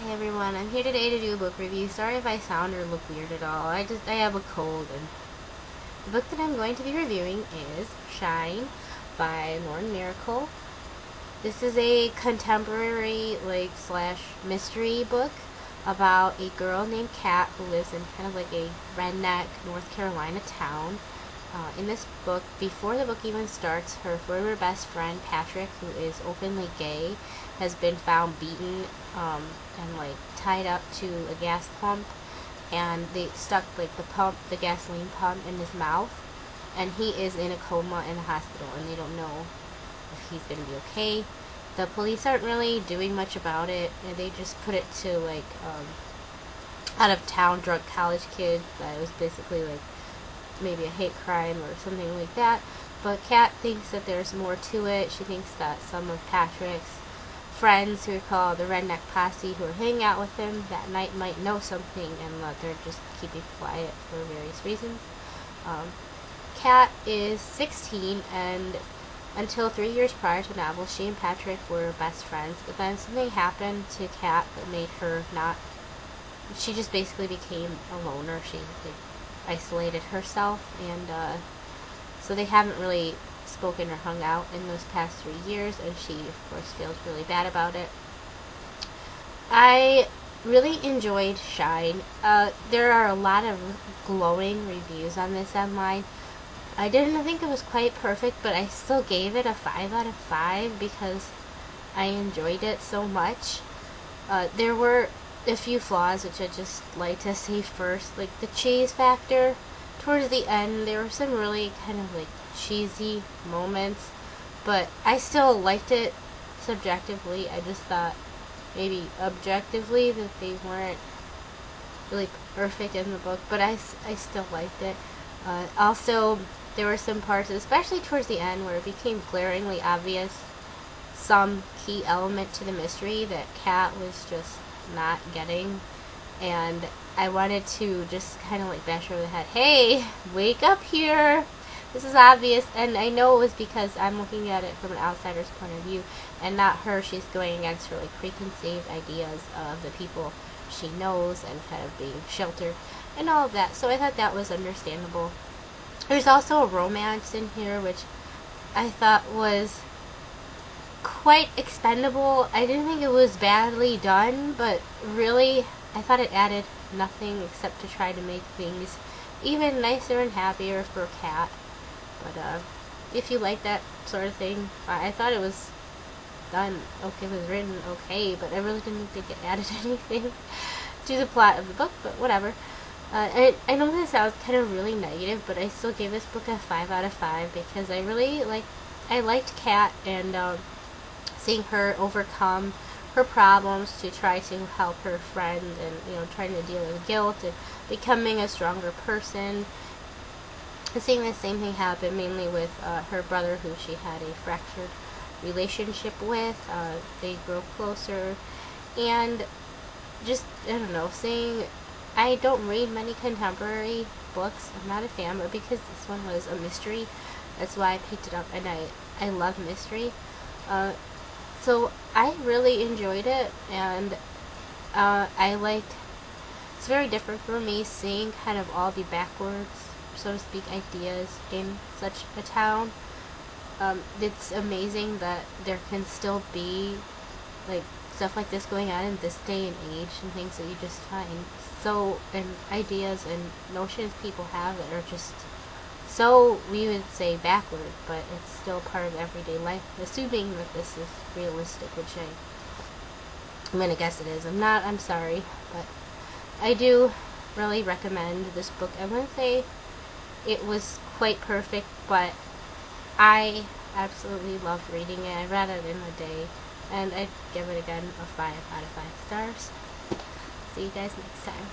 Hey everyone, I'm here today to do a book review. Sorry if I sound or look weird at all. I have a cold, and the book that I'm going to be reviewing is Shine by Lauren Myracle. This is a contemporary slash mystery book about a girl named Kat who lives in kind of like a redneck North Carolina town. In this book, before the book even starts, her former best friend Patrick, who is openly gay, has been found beaten and tied up to a gas pump, and they stuck the gasoline pump in his mouth, and he is in a coma in the hospital, and they don't know if he's gonna be okay. The police aren't really doing much about it, and they just put it to out of town drunk college kid that it was basically maybe a hate crime or something like that. But Kat thinks that there's more to it. She thinks that some of Patrick's friends, who are called the Redneck Posse, who are hanging out with him that night, might know something, and that they're just keeping quiet for various reasons. Kat is 16, and until 3 years prior to the novel, she and Patrick were best friends. But then something happened to Kat that made her not. She just basically became a loner. She isolated herself, and so they haven't really spoken or hung out in those past 3 years, and she of course feels really bad about it. I really enjoyed Shine. There are a lot of glowing reviews on this online. I didn't think it was quite perfect, but I still gave it a 5 out of 5 because I enjoyed it so much. There were a few flaws which I'd just like to say first, like the cheese factor. Towards the end, there were some really kind of cheesy moments, but I still liked it subjectively. I just thought maybe objectively that they weren't really perfect in the book, but I still liked it. Also, there were some parts, especially towards the end, where it became glaringly obvious some key element to the mystery that Kat was just not getting, and I wanted to just kind of bash her over the head. Hey, wake up here! This is obvious, and I know it was because I'm looking at it from an outsider's point of view, and not her. She's going against her preconceived ideas of the people she knows and kind of being sheltered and all of that. So I thought that was understandable. There's also a romance in here, which I thought was quite expendable. I didn't think it was badly done, but really I thought it added nothing except to try to make things even nicer and happier for Kat. But if you like that sort of thing, I thought it was done okay. It was written okay, but I really didn't think it added anything to the plot of the book, but whatever. I know this sounds kind of really negative, but I still gave this book a 5 out of 5 because I really liked Kat, and seeing her overcome her problems to try to help her friend, and trying to deal with guilt and becoming a stronger person. And seeing the same thing happen mainly with her brother, who she had a fractured relationship with. They grow closer, and just, I don't know, I don't read many contemporary books. I'm not a fan, but because this one was a mystery, that's why I picked it up, and I love mystery. So I really enjoyed it, and it's very different for me seeing kind of all the backwards, so to speak, ideas in such a town. It's amazing that there can still be stuff like this going on in this day and age, and things that you just find and ideas and notions people have that are just so, we would say, backward, but it's still part of everyday life, assuming that this is realistic, which I'm gonna guess it is. I'm sorry, but I do really recommend this book. I wouldn't say it was quite perfect, but I absolutely loved reading it. I read it in a day, and I'd give it again a 5 out of 5 stars. See you guys next time.